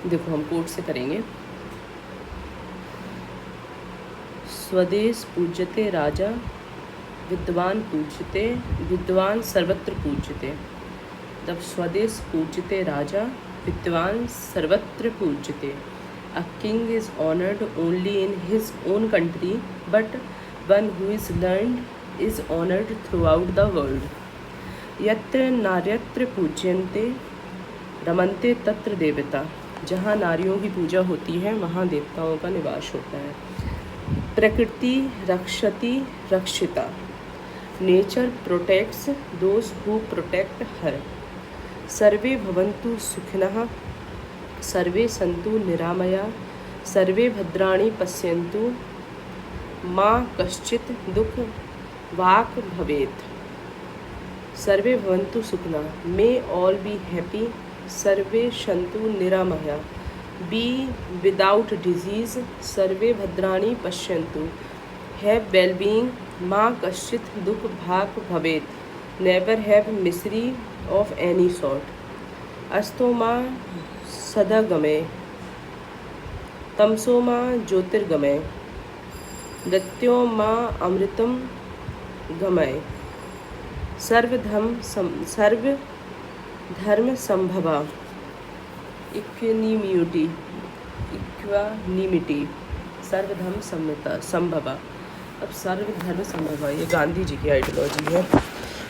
देखो हम कोट से करेंगे। स्वदेश पूज्यते राजा, विद्वान पूज्यते, विद्वान सर्वत्र पूज्यते। तब स्वदेश पूज्यते राजा, विद्वान सर्वत्र पूज्यते। A king is honored only in his own country, but one who is learned is honored throughout the world. यत्र नार्यत्र पूज्यन्ते रमन्ते तत्र देवता। जहाँ नारियों की पूजा होती है वहाँ देवताओं का निवास होता है। प्रकृति रक्षति रक्षिता। Nature protects those who protect her. सर्वे भवन्तु सुखिनः, सर्वे सन्तु निरामया, सर्वे भद्राणि पश्यन्तु, मा कश्चित् दुख वाक् भवेत्। सर्वे भवन्तु सुखिनः, मे ऑल बी हैप्पी, सर्वे सन्तु निरामया, बी विदाउट डिजीज, सर्वे भद्राणि पश्यन्तु, हैव वेल बीइंग, मा कश्चित् दुख भाक् भवेत्, never have Misri of any sort. अस्तो माँ सदागमय, तमसो माँ ज्योतिर्गमय, मृत्यो माँ अमृतम गमय, सर्वधर्म संभवा, इक्वानिमिटी, सर्वधर्म संभवा। अब सर्वधर्म संभवा ये गांधी जी की आइडियोलॉजी है।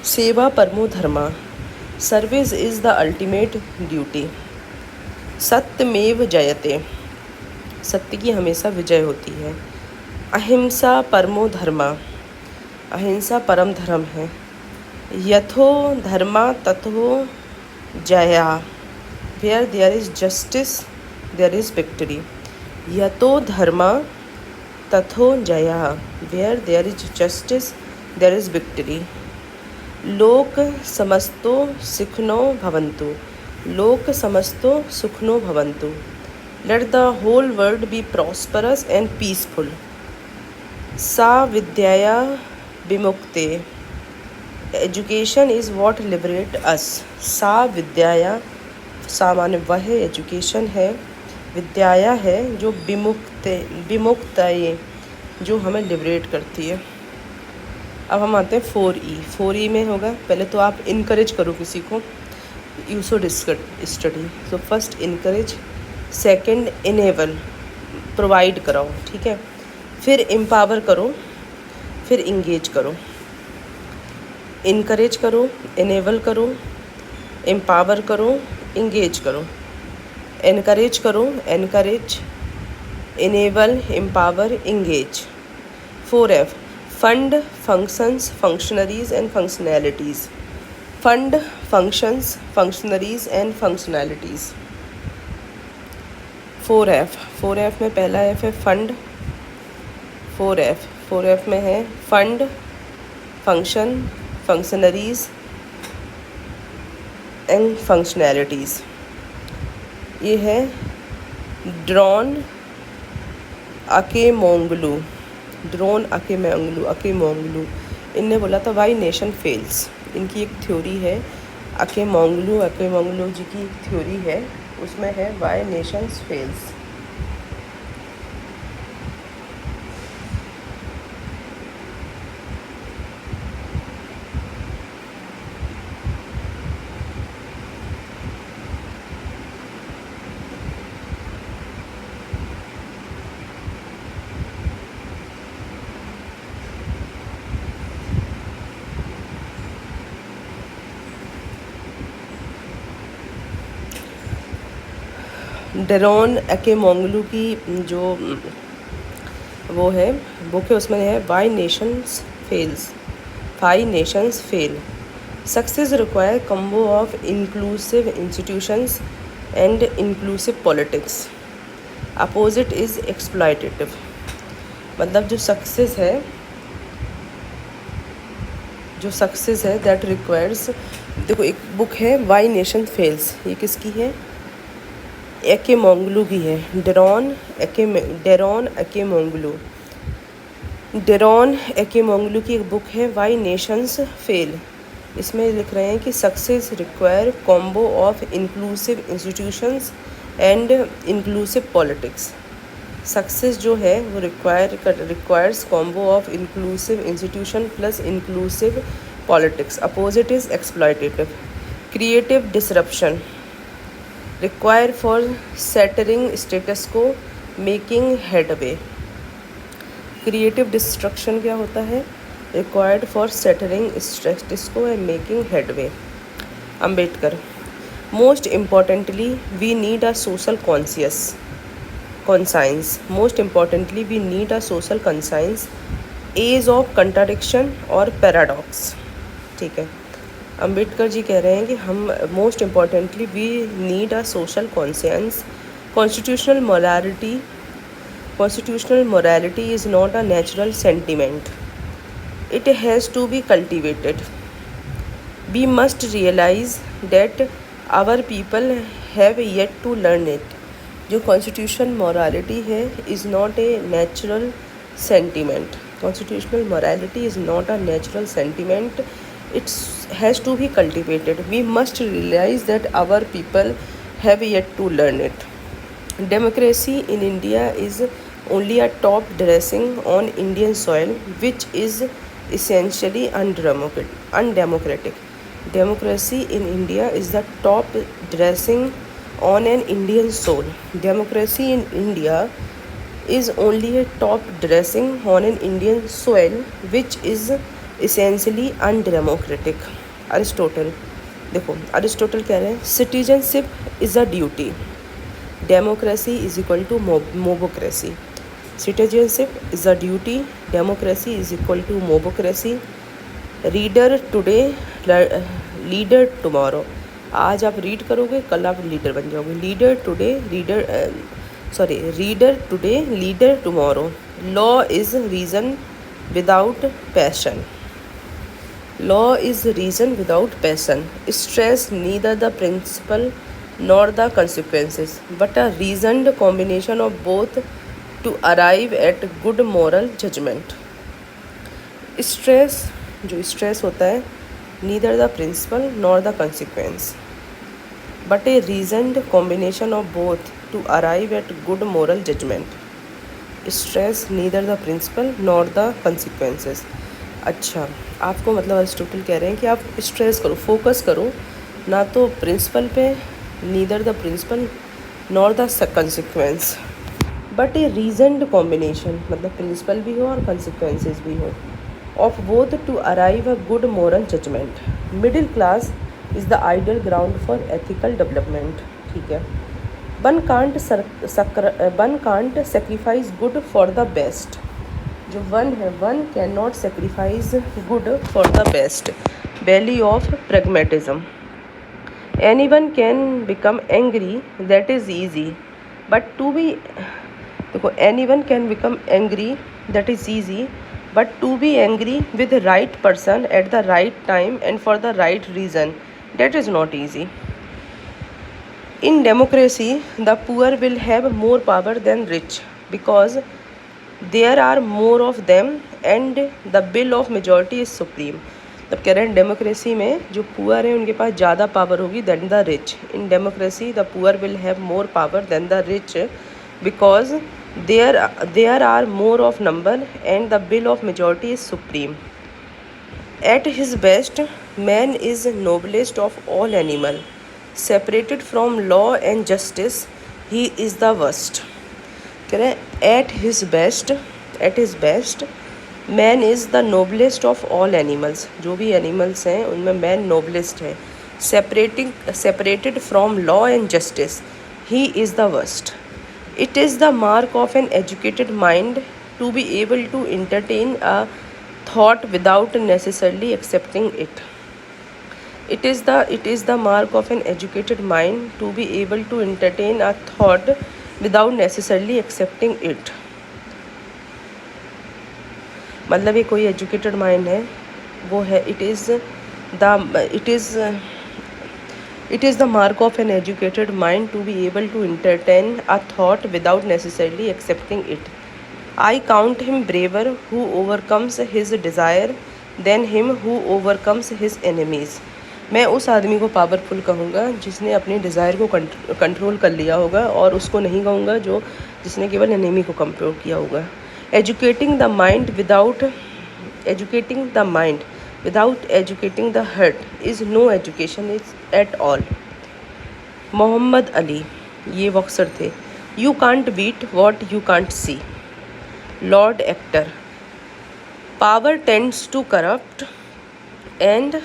सेवा परमो धर्मा, service is the ultimate duty. सत्यमेव जयते, सत्य की हमेशा विजय होती है। अहिंसा परमो धर्मा, अहिंसा परम धर्म है। यथो धर्मा तथो जया, where there is justice there is victory. यथो धर्मा तथो जया, where there is justice there is victory. लोक समस्तो सुखिनो भवन्तु, लोक समस्तो सुखिनो भवन्तु। Let the whole world be prosperous and peaceful. सा विद्याया विमुक्ते, education is what liberate us. सा विद्याया, सा माने वह एजुकेशन है, विद्याया है जो विमुक्तये, जो हमें लिबरेट करती है। अब हम आते हैं 4E। 4E में होगा, पहले तो आप इनकरेज करो किसी को, you should study. So first encourage, second enable, provide कराओ, ठीक है। फिर एम्पावर करो, फिर इंगेज करो। इनकरेज करो, इनेबल करो, एम्पावर करो, इंगेज करो। इनकरेज करो, encourage, enable, empower, engage. 4F, fund functions functionaries and functionalities. Fund functions functionaries and functionalities. 4F, 4F में पहला F है फंड। 4F में है fund, function, functionaries and functionalities. ये है ड्रॉन अकेमोंगलू, ड्रोन अकेमोंगलू। इनने बोला था वाई नेशन फेल्स, इनकी एक थ्योरी है। अकेमोंगलू जी की थ्योरी है, उसमें है why nations fails. Daron Acemoglu की जो वो है बुक है, उसमें है why nations fails, five nations fail. Success require combo of inclusive institutions and inclusive politics. Opposite is exploitative. मतलब जो सक्सेस है दैट रिक्वायर्स, देखो एक बुक है वाई नेशन फेल्स, ये किसकी है? अकेमोंगलू की है। डेरोन अकेमोंगलू की एक बुक है वाई नेशंस फेल। इसमें लिख रहे हैं कि success require combo of inclusive institutions and inclusive politics. Success जो है वो requires combo of inclusive institution plus inclusive politics. Opposite is exploitative. Creative disruption require for shattering status quo making headway. Creative destruction क्या होता है? Required for shattering status quo and making headway. Ambedkar most importantly we need a social conscience. Most importantly we need a social conscience, age of contradiction और paradox. ठीक है, अम्बेडकर जी कह रहे हैं कि हम most importantly we need a social conscience. Constitutional morality is not a natural sentiment, it has to be cultivated. We must realise that our people have yet to learn it. जो constitution morality है is not a natural sentiment. Constitutional morality is not a natural sentiment, it's has to be cultivated. We must realise that our people have yet to learn it. Democracy in India is only a top dressing on Indian soil, which is essentially undemocratic. Democracy in India is the top dressing on an Indian soul. Democracy in India is only a top dressing on an Indian soil, which is essentially undemocratic. Aristotle, देखो Aristotle कह रहे हैं citizenship is a duty, democracy is equal to mobocracy. Citizenship is a duty, democracy is equal to mobocracy. Reader today, leader tomorrow. आज आप read करोगे, कल आप leader बन जाओगे। Reader today leader tomorrow. Law is reason without passion. Law is reason without passion. Stress neither the principle nor the consequences, but a reasoned combination of both to arrive at good moral judgment. Stress, जो stress होता है, neither the principle nor the consequence, but a reasoned combination of both to arrive at good moral judgment. Stress neither the principle nor the consequences. अच्छा, आपको मतलब Aristotle कह रहे हैं कि आप स्ट्रेस करो, फोकस करो ना तो प्रिंसिपल पे, neither the principle nor the consequence, but a reasoned combination, मतलब प्रिंसिपल भी हो और कंसिक्वेंसेस भी हो, of both to arrive a good moral judgement. Middle class is the ideal ground for ethical development. ठीक है, one can't sacrifice good for the best. जो one है, one can not sacrifice good for the best. Value of pragmatism. Anyone can become angry, that is easy, but to be, देखो anyone can become angry that is easy, but to be angry with right person at the right time and for the right reason, that is not easy. In democracy the poor will have more power than rich because there are more of them and the will of majority is supreme. तब कह रहे हैं democracy में जो poor है उनके पास ज़्यादा power होगी than the rich. In democracy the poor will have more power than the rich because there are more of number and the will of majority is supreme. At his best, man is noblest of all animal. Separated from law and justice, he is the worst. कह रहे हैं at his best, man is the noblest of all animals. जो भी animals हैं उनमें man noblest है. Separated from law and justice, he is the worst. It is the mark of an educated mind to be able to entertain a thought without necessarily accepting it. It is the mark of an educated mind to be able to entertain a thought without necessarily accepting it. मतलब ये कोई educated mind है, वो है It is the mark of an educated mind to be able to entertain a thought without necessarily accepting it. I count him braver who overcomes his desire than him who overcomes his enemies. मैं उस आदमी को powerful कहूँगा जिसने अपनी desire को control कर लिया होगा, और उसको नहीं कहूँगा जिसने केवल एनिमी को कंट्रोल किया होगा. Educating the mind without educating the heart is no education is at all. Muhammad Ali, ये बॉक्सर थे. You can't beat what you can't see. Lord Acton. Power tends to corrupt and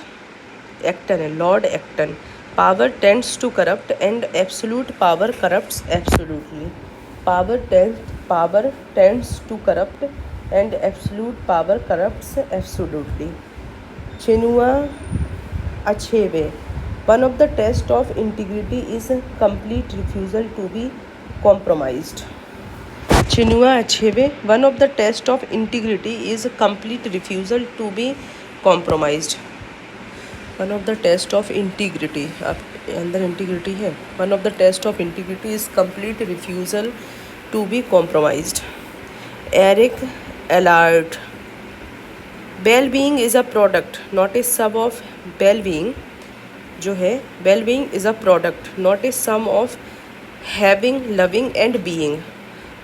Acton है Lord Acton. Power tends to corrupt and absolute power corrupts absolutely. Power tends to corrupt and absolute power corrupts absolutely. Chinua Achebe. One of the test of integrity is complete refusal to be compromised. Chinua Achebe. One of the test of integrity is complete refusal to be compromised. One of the test of integrity, अंदर integrity है. One of the test of integrity is complete refusal to be compromised. Erik Allardt. Well being is a product not a sum of. Well being जो है, well being is a product not a sum of having, loving and being.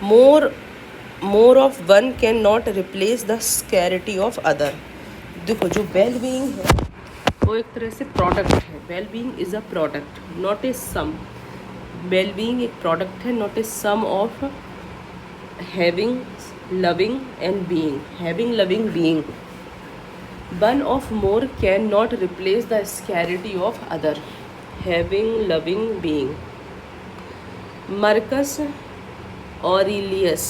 More of one can not replace the scarcity of other. देखो, जो well being है वो एक तरह से product है. Well being is a product not a sum. Well being एक product है, not a sum of having, loving and being. Having, loving, being. One of more can not replace the scarcity of other. Having, loving, being. Marcus Aurelius.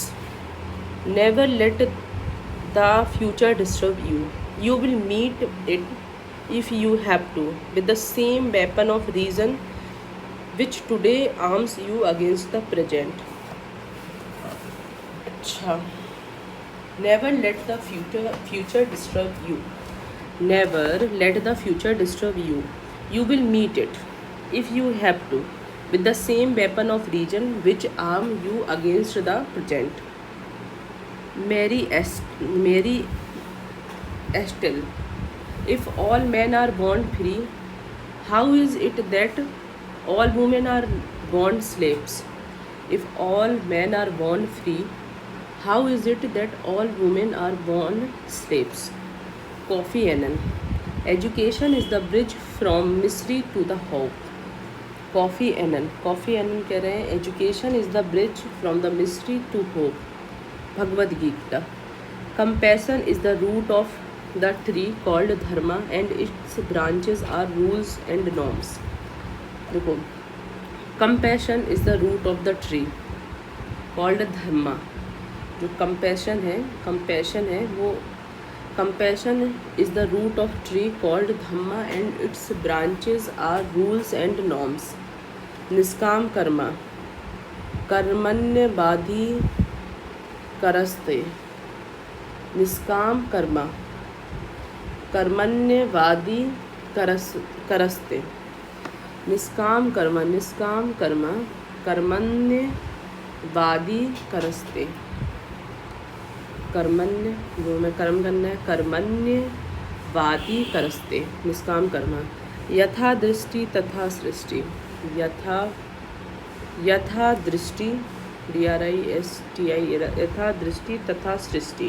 Never let the future disturb you. You will meet it if you have to, with the same weapon of reason which today arms you against the present. अच्छा. Never let the future disturb you. Never let the future disturb you. You will meet it if you have to, with the same weapon of reason which arm you against the present. Mary Estelle. If all men are born free, how is it that all women are born slaves? If all men are born free, how is it that all women are born slaves? Kofi Annan. Education is the bridge from misery to the hope. Kofi Annan कह रहे हैं education is the bridge from the misery to hope. Bhagavad Gita. Compassion is the root of the tree called dharma and its branches are rules and norms. देखो, compassion is the root of the tree called dharma. जो compassion है वो compassion is the root of tree called dhamma and its branches are rules and norms. निष्काम कर्मा. कर्मण्यवाधी करस्ते. निष्काम कर्मा. कर्मण्यवादी करस्ते. निष्काम कर्म कर्मण्यवादी करस्ते. कर्मण्य जो में कर्म करना है, कर्मण्यवादी करस्ते. निष्काम कर्म. यथा दृष्टि तथा सृष्टि. यथा दृष्टि DRISTI. यथा दृष्टि तथा सृष्टि.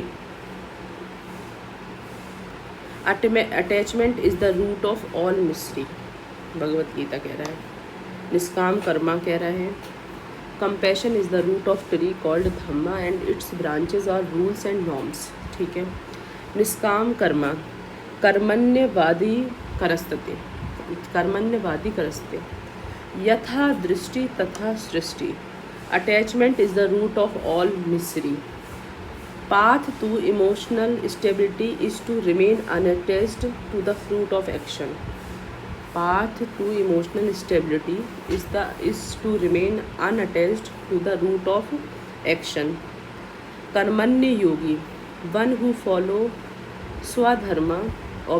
Attachment is the root of all mystery. Bhagavad Gita कह रहा है. निष्काम कर्मा कह रहा है. Compassion is the root of tree called dhamma and its branches are rules and norms. ठीक है. निष्काम कर्मा. कर्मण्यवादी करस्ते. यथा दृष्टि तथा सृष्टि. Attachment is the root of all mystery. Path to emotional stability is to remain unattached to the fruit of action. Path to emotional stability is to remain unattached to the root of action. Karmanya yogi. One who follow swadharma,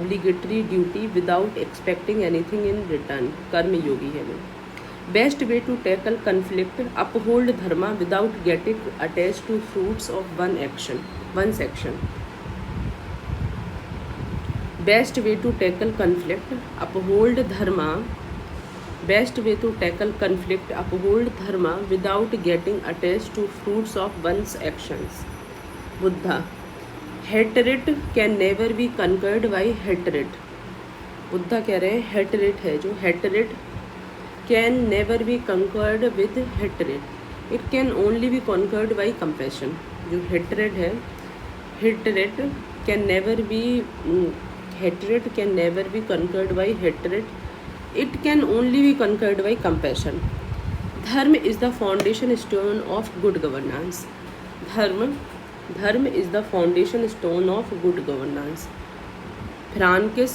obligatory duty without expecting anything in return. Karma yogi है वो. Best way to tackle conflict, uphold dharma without getting attached to fruits of one's action. Best way to tackle conflict, uphold dharma, best way to tackle conflict, uphold dharma without getting attached to fruits of one's actions. Buddha, hatred can never be conquered by hatred. Buddha कह रहे हैं hatred है जो, hatred can never be conquered with hatred, it can only be conquered by compassion. जो hatred है, hatred can never be, hatred can never be conquered by hatred, it can only be conquered by compassion. Dharma is the foundation stone of good governance. Dharma is the foundation stone of good governance. Francis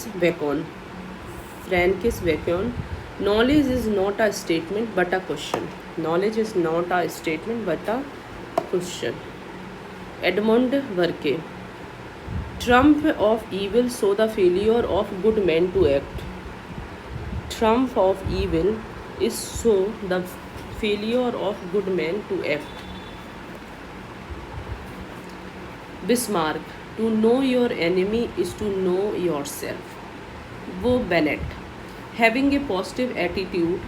Bacon, knowledge is not a statement but a question. Knowledge is not a statement but a question. Edmund Burke, triumph of evil show the failure of good men to act. Triumph of evil is show the failure of good men to act. Bismarck, to know your enemy is to know yourself. Wo Bennett, having a positive attitude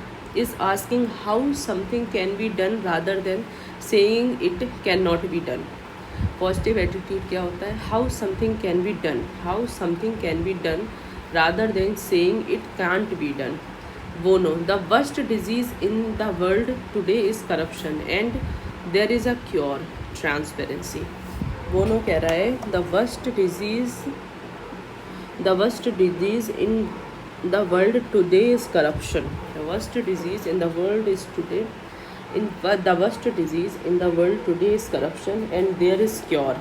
is asking how something can be done rather than saying it cannot be done. Positive attitude क्या होता है? How something can be done. How something can be done rather than saying it can't be done. Bono, the worst disease in the world today is corruption and there is a cure, transparency. Bono कह रहा है the worst disease in the world today is corruption. The worst disease in the world is today the worst disease in the world today is corruption and there is cure,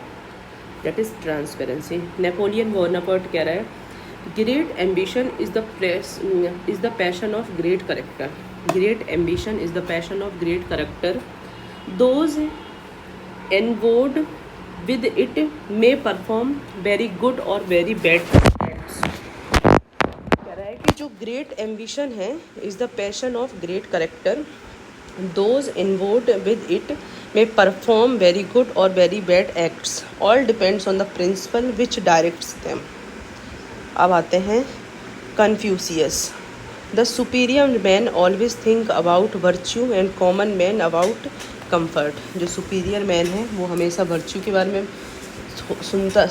that is transparency. Napoleon Bonaparte कह रहा है great ambition is the passion of great character. Great ambition is the passion of great character. Those endowed with it may perform very good or very bad acts. कि जो great ambition है is the passion of great character, those involved with it may perform very good और very bad acts, all depends on the principle which directs them. अब आते हैं Confucius, the superior man always think about virtue and common man about comfort. जो superior man है वो हमेशा virtue के बारे में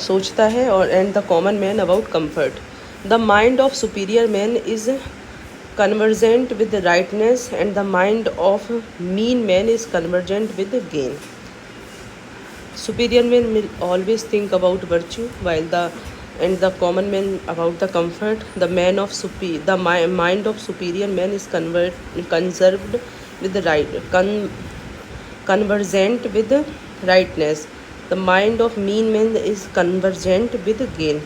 सोचता है और and the common man about comfort. The mind of superior man is convergent with rightness and the mind of mean man is convergent with gain. Superior man will always think about virtue while the common man about the comfort. The mind of superior man is conserved with the convergent with rightness. The mind of mean man is convergent with gain.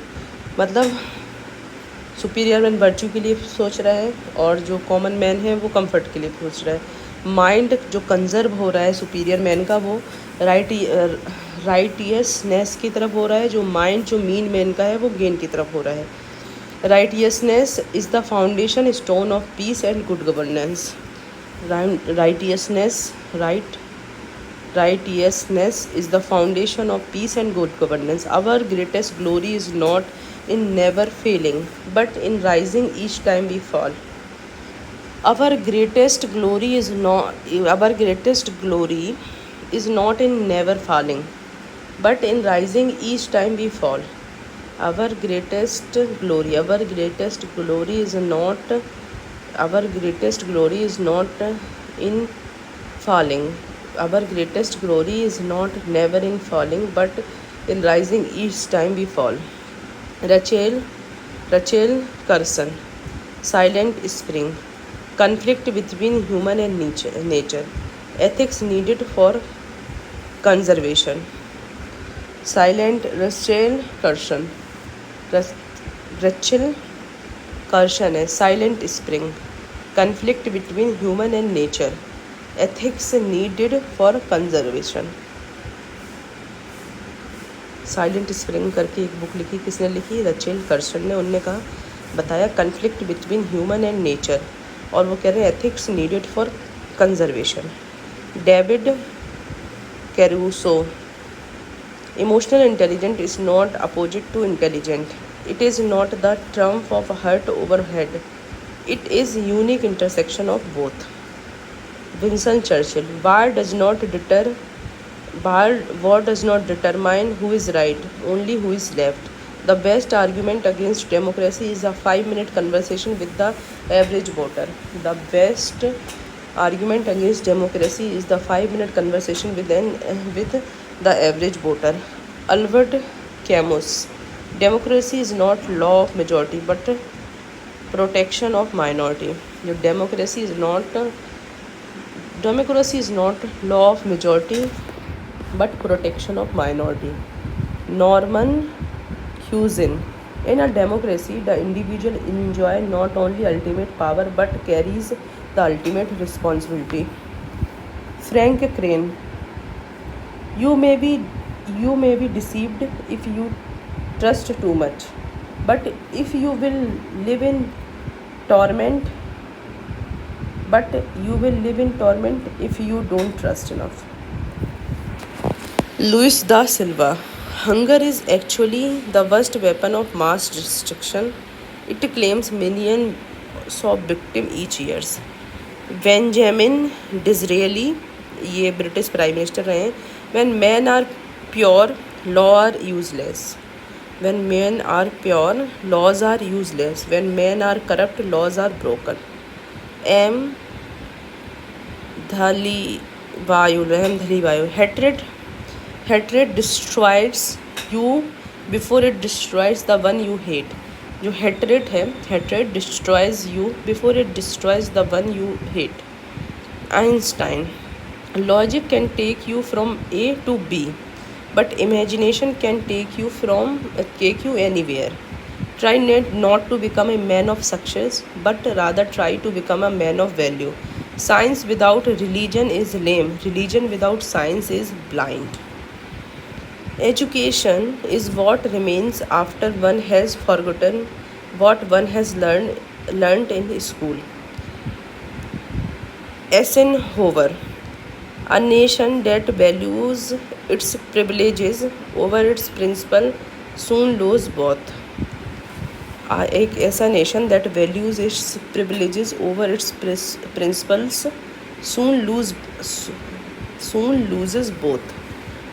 मतलब superior man virtue के लिए सोच रहा है और जो common man है वो कंफर्ट के लिए सोच रहा है। माइंड जो कंजर्व हो रहा है सुपीरियर मैन का वो राइटियसनेस की तरफ हो रहा है, जो माइंड जो मीन मैन का है वो गेन की तरफ हो रहा है। Righteousness is the foundation stone of peace and good governance. Righteousness is the foundation of peace and good governance. Our greatest glory is not in never failing, but in rising each time we fall. Our greatest glory is not in never falling, but in rising each time we fall. Our greatest glory is not in falling. Our greatest glory is not never in falling, but in rising each time we fall. Rachel Carson, Silent Spring, conflict between human and nature, ethics needed for conservation. Rachel Carson है Silent Spring, conflict between human and nature, ethics needed for conservation. Silent spring करके एक book लिखी, किसने लिखी? Rachel कर्सन ने। उनने कहा बताया conflict between human and nature, और वो कह रहे हैं ethics needed for conservation. David Caruso, emotional intelligent is not opposite to intelligent, It is not the triumph of heart over head. It is unique intersection of both. Winston Churchill. War does not determine who is right, only who is left. The best argument against democracy is a 5-minute conversation with the average voter. The best argument against democracy is the 5-minute conversation with the average voter. Albert Camus. Democracy is not law of majority but protection of minority. Democracy is not law of majority but protection of minority. Norman Cusin. In a democracy, the individual enjoy not only ultimate power but carries the ultimate responsibility. Frank Crane. You may be deceived if you trust too much, but if you will live in torment, if you don't trust enough. Luis da Silva. Hunger is actually the worst weapon of mass destruction. It claims millions of victims each year. Benjamin Disraeli, ये British prime minister रहे हैं. When men are pure, laws are useless. When men are pure, laws are useless. When men are corrupt, laws are broken. M. Dhalivayu. Hatred destroys you before it destroys the one you hate. जो hatred है, hatred destroys you before it destroys the one you hate. Einstein. Logic can take you from A to B, but imagination can take you anywhere. Try not to become a man of success, but rather try to become a man of value. Science without religion is lame. Religion without science is blind. Education is what remains after one has forgotten what one has learned in school. Eisenhower. A nation that values its privileges over its principle soon lose both. एक ऐसा nation that values it's privileges over it's principles soon loses both.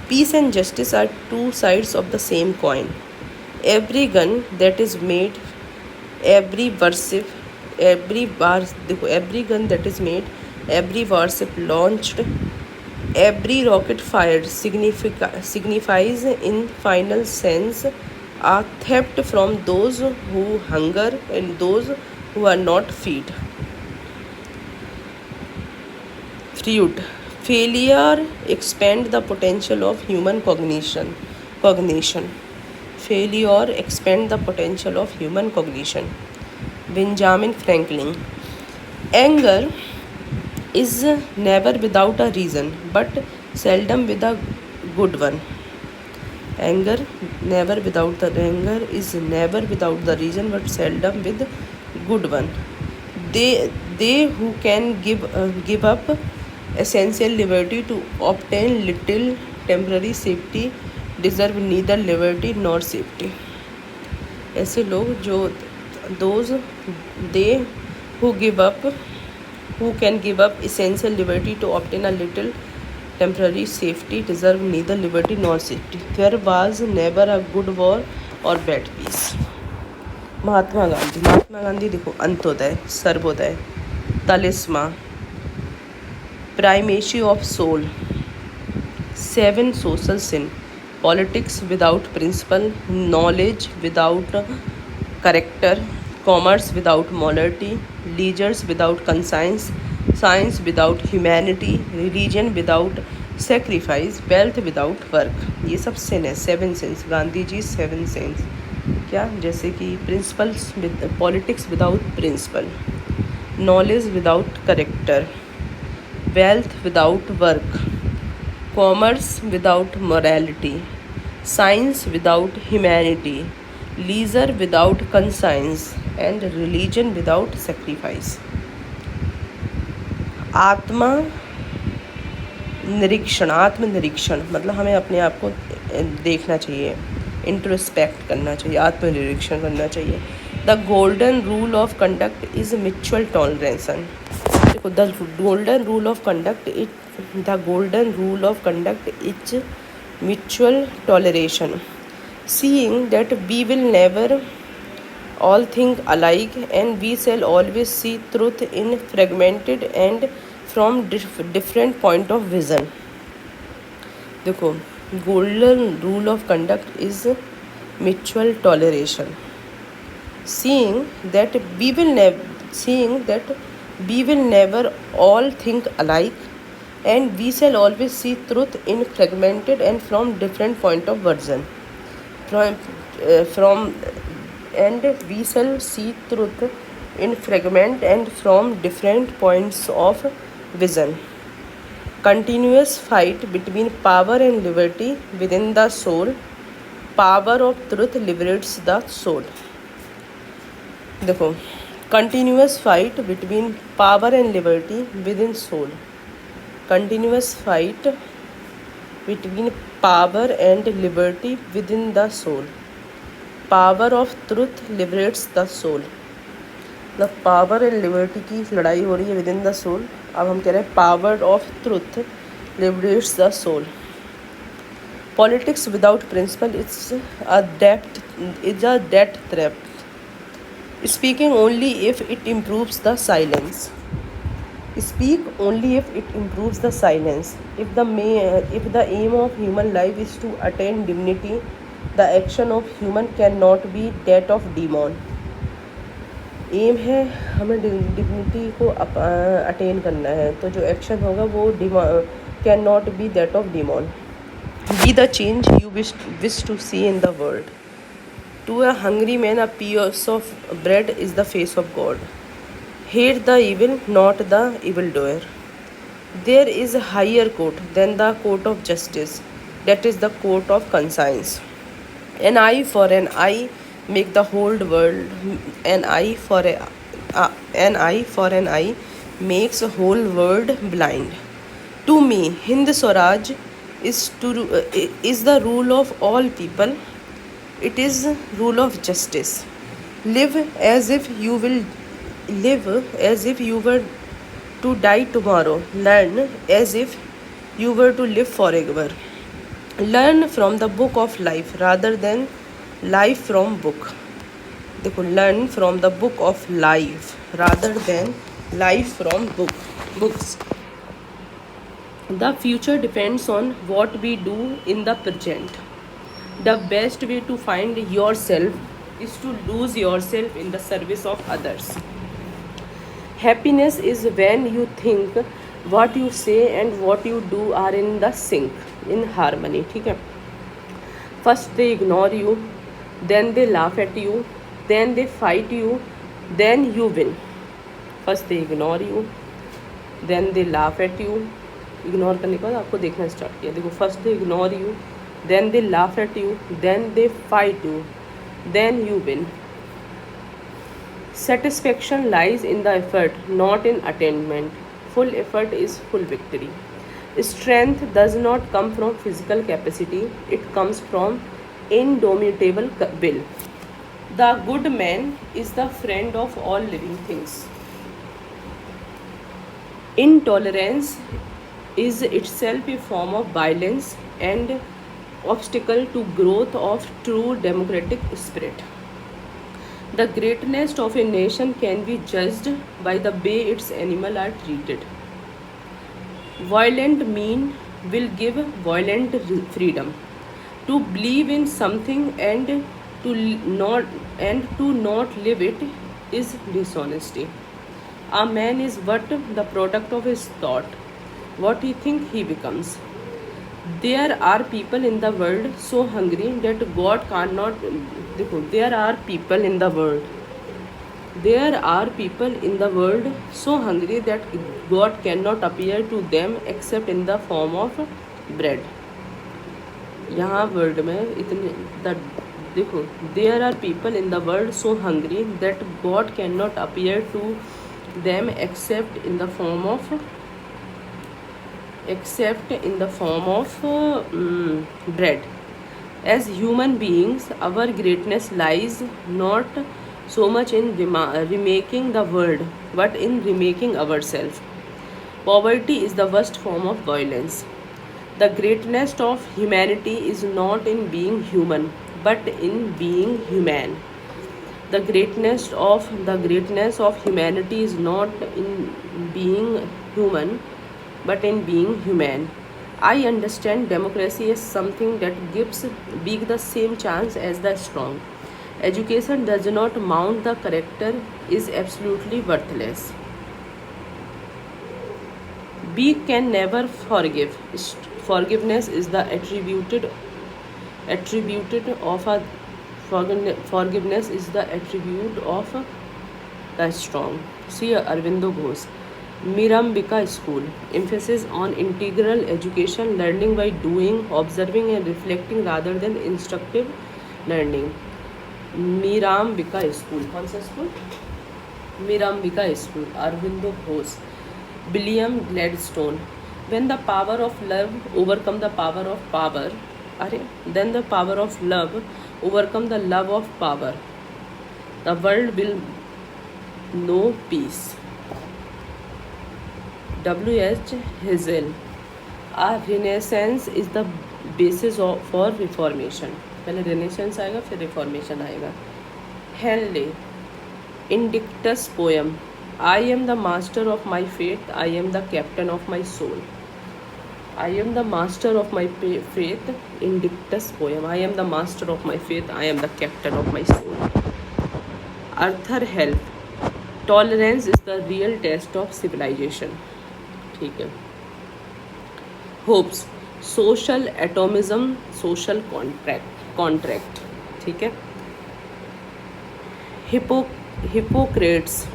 Peace and justice are two sides of the same coin. Every gun that is made, every warship launched, every rocket fired signifies in final sense a theft from those who hunger and those who are not fed. Freud. Failure expand the potential of human cognition. Failure expand the potential of human cognition. Benjamin Franklin. Anger is never without a reason, but seldom with a good one. Anger is never without the reason, but seldom with good one. They who can give up essential liberty to obtain little temporary safety deserve neither liberty nor safety. ऐसे लोग जो they who can give up essential liberty to obtain a little temporary safety deserve neither liberty nor safety. There was never a good war or bad peace. Mahatma Gandhi देखो, Antyodaya, Sarvodaya, तलिस्मा, primacy of soul, 7 social sin, politics without principle, knowledge without character, commerce without morality, leisure without conscience, science without humanity, religion without sacrifice, wealth without work. ये सब sin है, 7 sins. Gandhi ji 7 sins क्या, जैसे कि principles, politics without principle, knowledge without character, wealth without work, commerce without morality, science without humanity, leisure without conscience, and religion without sacrifice. आत्मनिरीक्षण मतलब हमें अपने आप को देखना चाहिए. इंट्रोस्पेक्ट करना चाहिए, आत्मनिरीक्षण करना चाहिए। The golden rule of conduct is mutual toleration. देखो the golden rule of conduct is mutual toleration, seeing that we will never all think alike and we shall always see truth in fragmented and from different point of vision। देखो golden rule of conduct is mutual toleration, seeing that we will never all think alike and we shall always see truth in fragmented and from different point of vision। from and we shall see truth in fragment and from different points of vision। Continuous fight between power and liberty within the soul, power of truth liberates the soul। देखो continuous fight between power and liberty within soul, continuous fight between power and liberty within the soul, power of truth liberates the soul। The power and liberty की लड़ाई हो रही है with in the soul. अब हम कह रहे हैं power of truth liberates the soul. Politics without principle is a death trap, speaking only if it improves the silence, speak only if it improves the silence। if the aim of human life is to attain dignity, the action of human cannot be that of demon। एम है हमें dignity को attain करना है, तो जो action होगा वो can not be that of demon. Be the change you wish to see in the world. To a hungry man a piece of bread is the face of God. Hate the evil not the evil doer. There is a higher court than the court of justice, that is the court of conscience. An eye for an eye make the whole world, an eye for an eye makes a whole world blind। To me Hind Swaraj is the rule of all people, it is rule of justice। live as if you were to die tomorrow, learn as if you were to live forever। learn from the book of life rather than life from book। देखो learn from the book of life rather than life from books. The future depends on what we do in the present. The best way to find yourself is to lose yourself in the service of others. Happiness is when you think what you say and what you do are in the sync, in harmony. ठीक है। First they ignore you, then they laugh at you, then they fight you, then you win। first they ignore you, then they laugh at you। Ignore करने के बाद आपको देखना start किया। देखो first they ignore you, then they laugh at you, then they fight you, then you win। satisfaction lies in the effort, not in attainment। full effort is full victory। strength does not come from physical capacity, it comes from indomitable will। the good man is the friend of all living things। intolerance is itself a form of violence and obstacle to growth of true democratic spirit। the greatness of a nation can be judged by the way its animals are treated। violent mean will give violent freedom। to believe in something and to not live it is dishonesty। a man is but the product of his thought, what he think he becomes। there are people in the world so hungry that God cannot देखो there are people in the world so hungry that God cannot appear to them except in the form of bread। यहाँ world में इतने देखो there are people in the world so hungry that God can not appear to them except in the form of bread. As human beings, our greatness lies not so much in remaking the world, but in remaking ourselves. Poverty is the worst form of violence. The greatness of humanity is not in being human, but in being human. The greatness of humanity is not in being human, but in being human. I understand democracy as something that gives weak the same chance as the strong. Education does not mount the character is absolutely worthless. Weak can never forgive. Forgiveness is the attributed of a forgiveness is the attribute of the strong. See Arvindo Ghosh. Mirambika School. Emphasis on integral education, learning by doing, observing and reflecting rather than instructive learning. Mirambika School. कौन सा school? Mirambika School. Arvindo Ghosh. William Gladstone. When the power of love overcome the power of power, then the power of love overcome the love of power. The world will know peace. W.H. Hazel. A renaissance is the basis for reformation. पहले renaissance आएगा फिर reformation आएगा. Henley. Indictus poem. I am the master of my fate. I am the captain of my soul. I am the master of my faith. Indictus poem. I am the master of my faith. I am the captain of my soul. Arthur Help. Tolerance is the real test of civilization. ठीक है. Hobbes. Social atomism. Social contract. ठीक है. Hippocrates.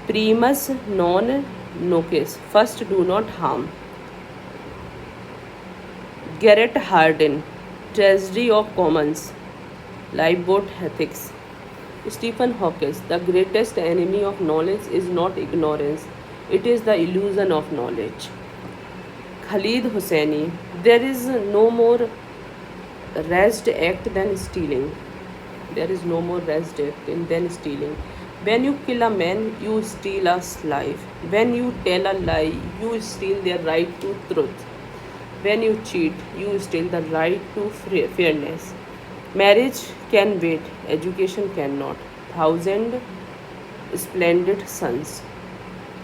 Primus non nocere. First do not harm. Garrett Hardin. Tragedy of Commons. Lifeboat Ethics. Stephen Hawking. The greatest enemy of knowledge is not ignorance. It is the illusion of knowledge. Khalid Hosseini. There is no more rash act than stealing. There is no more rash act than stealing. When you kill a man, you steal a life. When you tell a lie, you steal their right to truth. When you cheat, you steal the right to fairness. Marriage can wait, education cannot. 1,000 splendid sons.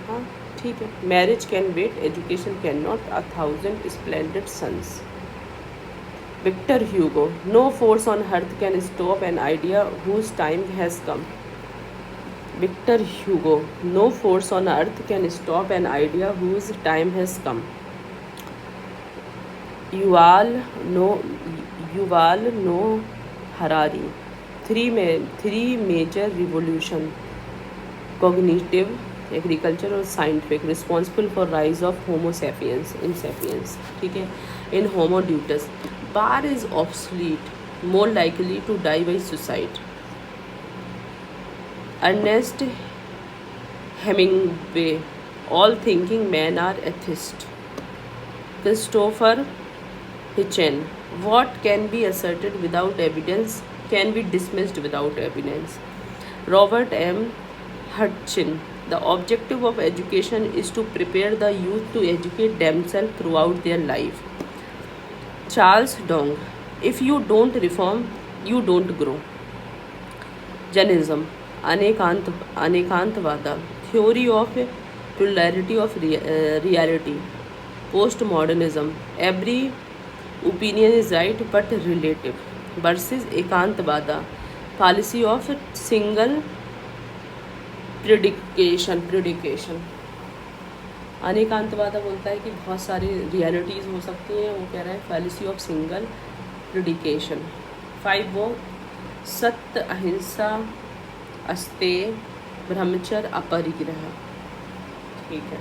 हाँ ठीक है. Marriage can wait, education cannot. 1,000 splendid sons. Victor Hugo. No force on earth can stop an idea whose time has come. Victor Hugo. No force on earth can stop an idea whose time has come. Yuval Noah Harari. Three major revolution: cognitive, agriculture और scientific, responsible for rise of Homo sapiens in sapiens. ठीक है. In Homo deus. Bar is obsolete, more likely to die by suicide. Ernest Hemingway. All thinking men are atheists. Christopher Hitchens. What can be asserted without evidence can be dismissed without evidence. Robert M. Hutchin. The objective of education is to prepare the youth to educate themselves throughout their life. Charles Dong. If you don't reform, you don't grow. Jainism. Anekantavada. Theory of plurality of reality. Postmodernism. Every opinion is right but relative. Versus एकांतवाद. Policy of single predication. अनेकांतवाद बोलता है कि बहुत सारी realities हो सकती हैं. वो कह रहा है पॉलिसी ऑफ सिंगल प्रिडिकेशन. 5 वो सत्य, अहिंसा, अस्तेय, ब्रह्मचर्य, अपरिग्रह. ठीक है.